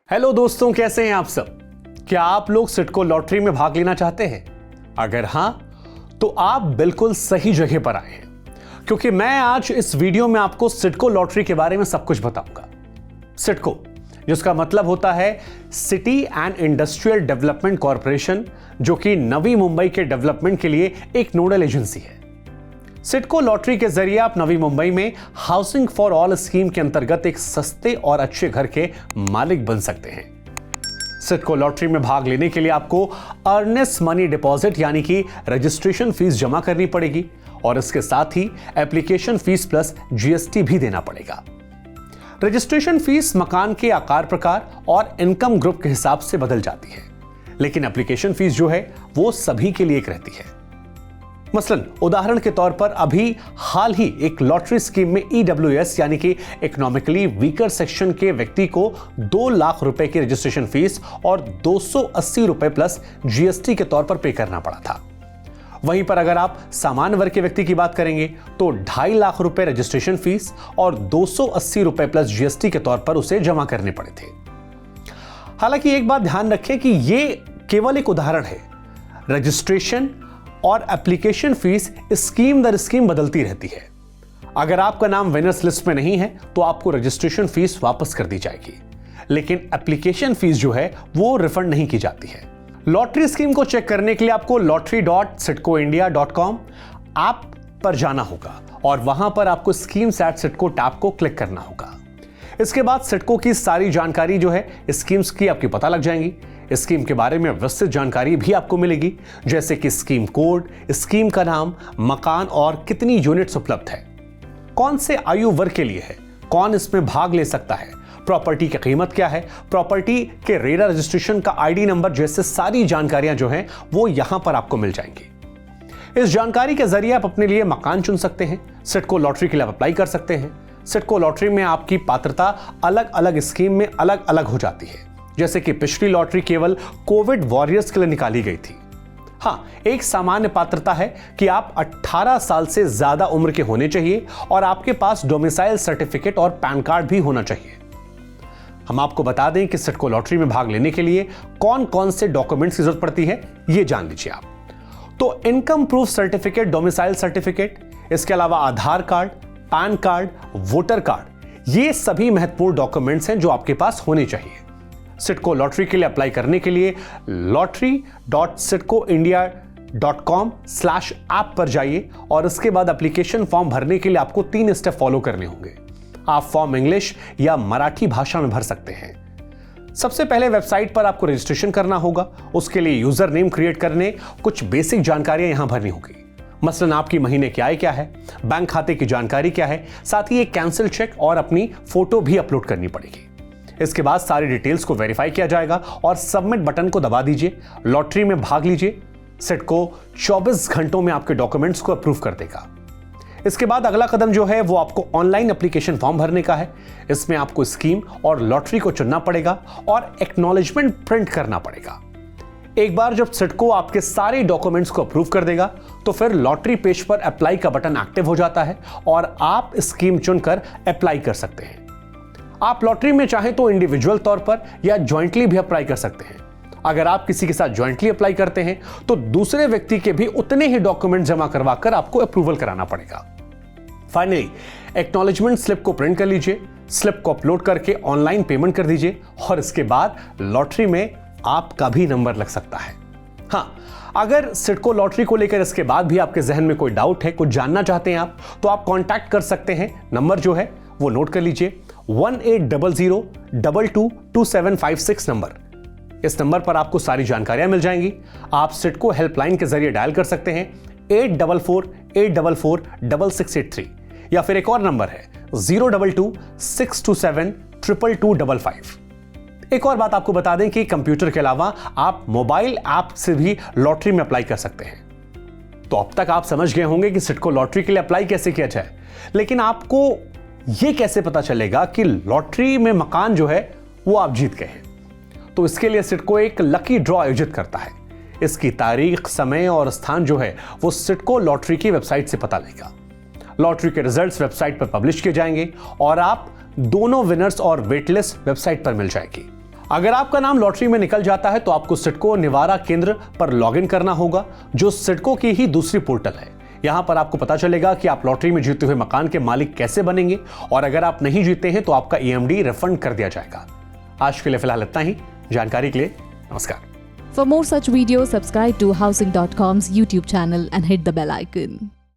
Hello दोस्तों, कैसे हैं आप सब। क्या आप लोग सिडको लॉटरी में भाग लेना चाहते हैं? अगर हां तो आप बिल्कुल सही जगह पर आए हैं, क्योंकि मैं आज इस वीडियो में आपको सिडको लॉटरी के बारे में सब कुछ बताऊंगा। सिडको, जिसका मतलब होता है city and industrial development corporation, जो कि नवी मुंबई के डेवलपमेंट के लिए एक नोडल एजेंसी है। सिडको लॉटरी के जरिए आप नवी मुंबई में हाउसिंग फॉर ऑल स्कीम के अंतर्गत एक सस्ते और अच्छे घर के मालिक बन सकते हैं। सिडको लॉटरी में भाग लेने के लिए आपको अर्नेस्ट मनी डिपॉजिट यानी कि रजिस्ट्रेशन फीस जमा करनी पड़ेगी और इसके साथ ही एप्लीकेशन फीस प्लस जीएसटी भी देना पड़ेगा। रजिस्ट्रेशन फीस मकान के आकार प्रकार और इनकम ग्रुप के हिसाब से बदल जाती है, लेकिन एप्लीकेशन फीस जो है वो सभी के लिए एक रहती है। मसलन उदाहरण के तौर पर अभी हाल ही एक लॉटरी स्कीम में ईडब्ल्यूएस यानी कि इकोनॉमिकली वीकर सेक्शन के व्यक्ति को 2 लाख रुपए की रजिस्ट्रेशन फीस और 280 रुपए प्लस जीएसटी के तौर पर पे करना पड़ा था। वहीं पर अगर आप सामान्य वर्ग के व्यक्ति की बात करेंगे तो 2.5 लाख रुपए रजिस्ट्रेशन फीस और 280 रुपए प्लस जीएसटी के तौर पर उसे जमा करने पड़े थे। हालांकि एक बात ध्यान रखें कि यह केवल एक उदाहरण है। रजिस्ट्रेशन और एप्लीकेशन फीस स्कीम दर स्कीम बदलती रहती है। अगर आपका नाम विनर्स लिस्ट में नहीं है तो आपको रजिस्ट्रेशन फीस वापस कर दी जाएगी, लेकिन एप्लीकेशन फीस जो है वो रिफंड नहीं की जाती है। लॉटरी स्कीम को चेक करने के लिए आपको lottery.sidcoindia.com ऐप पर जाना होगा और वहां पर आपको स्कीम्स एट सिडको टैब को क्लिक करना होगा। इसके बाद सिडको की सारी जानकारी जो है स्कीम्स की आपकी पता लग जाएंगी। स्कीम के बारे में विस्तृत जानकारी भी आपको मिलेगी, जैसे कि स्कीम कोड, स्कीम का नाम, मकान और कितनी यूनिट्स उपलब्ध है, कौन से आयु वर्ग के लिए है, कौन इसमें भाग ले सकता है, प्रॉपर्टी की कीमत क्या है, प्रॉपर्टी के रेरा रजिस्ट्रेशन का आईडी नंबर जैसे सारी जानकारियां जो हैं वो यहां पर आपको मिल जाएंगी। इस जानकारी के जरिए आप अपने लिए मकान चुन सकते हैं, सिडको लॉटरी के लिए अप्लाई कर सकते हैं। सिडको लॉटरी में आपकी पात्रता अलग अलग स्कीम में अलग अलग हो जाती है, जैसे कि पिछली लॉटरी केवल कोविड वॉरियर्स के लिए निकाली गई थी। हां, एक सामान्य पात्रता है कि आप 18 साल से ज्यादा उम्र के होने चाहिए और आपके पास डोमिसाइल सर्टिफिकेट और पैन कार्ड भी होना चाहिए। हम आपको बता दें कि सिडको लॉटरी में भाग लेने के लिए कौन कौन से डॉक्यूमेंट्स की जरूरत पड़ती है, यह जान लीजिए आप। तो income proof certificate, domicile certificate, इसके अलावा Aadhaar card, PAN card, voter card, ये सभी महत्वपूर्ण डॉक्यूमेंट्स हैं जो आपके पास होने चाहिए। सिडको लॉटरी के लिए अप्लाई करने के लिए lottery.sidcoindia.com/ऐप पर जाइए और इसके बाद एप्लीकेशन फॉर्म भरने के लिए आपको 3 स्टेप फॉलो करने होंगे। आप फॉर्म इंग्लिश या मराठी भाषा में भर सकते हैं। सबसे पहले वेबसाइट पर आपको रजिस्ट्रेशन करना होगा। उसके लिए यूजर नेम क्रिएट करने कुछ बेसिक जानकारियां यहां भरनी होगी। मसलन आपकी महीने की आय क्या है, बैंक खाते की जानकारी क्या है, साथ ही एक कैंसिल चेक और अपनी फोटो भी अपलोड करनी पड़ेगी। इसके बाद सारी डिटेल्स को वेरीफाई किया जाएगा और सबमिट बटन को दबा दीजिए। लॉटरी में भाग लीजिए। सिडको 24 घंटों में आपके डॉक्यूमेंट्स को अप्रूव कर देगा। इसके बाद अगला कदम जो है वो आपको ऑनलाइन एप्लीकेशन फॉर्म भरने का है। इसमें आपको स्कीम और लॉटरी को चुनना पड़ेगा और एक्नॉलेजमेंट प्रिंट करना पड़ेगा। एक बार जब सिडको आपके सारे डॉक्यूमेंट्स को अप्रूव कर देगा तो फिर लॉटरी पेज पर अप्लाई का बटन एक्टिव हो जाता है और आप स्कीम चुनकर अप्लाई कर सकते हैं। आप लॉटरी में चाहें तो इंडिविजुअल तौर पर या ज्वाइंटली भी अप्लाई कर सकते हैं। अगर आप किसी के साथ ज्वाइंटली अप्लाई करते हैं तो दूसरे व्यक्ति के भी उतने ही डॉक्यूमेंट जमा करवाकर आपको अप्रूवल कराना पड़ेगा। फाइनली एक्नॉलेजमेंट स्लिप को प्रिंट कर लीजिए, स्लिप को अपलोड करके ऑनलाइन पेमेंट कर दीजिए और इसके बाद लॉटरी में आपका भी नंबर लग सकता है। हां, अगर सिडको लॉटरी को लेकर इसके बाद भी आपके जहन में कोई डाउट है, कुछ जानना चाहते हैं आप, तो आप कांटेक्ट कर सकते हैं। नंबर जो है वो नोट कर लीजिए, 1800222756 नंबर। इस नंबर पर आपको सारी जानकारियां मिल जाएंगी। आप सिडको हेल्पलाइन के जरिए डायल कर सकते हैं 8448446683 या फिर एक और नंबर है 02262722255। एक और बात आपको बता दें कि कंप्यूटर के अलावा आप मोबाइल ऐप से भी लॉटरी में अप्लाई कर सकते हैं। तो अब तक आप समझ गए होंगे कि सिडको लॉटरी के लिए अप्लाई कैसे किया जाए, लेकिन आपको यह कैसे पता चलेगा कि लॉटरी में मकान जो है वो आप जीत गए हैं? तो इसके लिए सिडको एक लकी ड्रॉ आयोजित करता है। इसकी तारीख, समय और स्थान जो है वो सिडको लॉटरी की वेबसाइट से पता लगेगा। लॉटरी के रिजल्ट्स वेबसाइट पर पब्लिश किए जाएंगे और आप दोनों विनर्स और वेटलिस्ट वेबसाइट पर मिल जाएगी। अगर आपका नाम लॉटरी में निकल जाता है तो आपको सिडको निवारा केंद्र पर लॉगिन करना होगा, जो सिडको की ही दूसरी पोर्टल है। यहां पर आपको पता चलेगा कि आप लॉटरी में जीते हुए मकान के मालिक कैसे बनेंगे, और अगर आप नहीं जीते हैं तो आपका EMD रिफंड कर दिया जाएगा। आज के लिए फिलहाल इतना ही। जानकारी के लिए नमस्कार। For more such videos, subscribe to Housing.com's YouTube channel and hit the bell icon.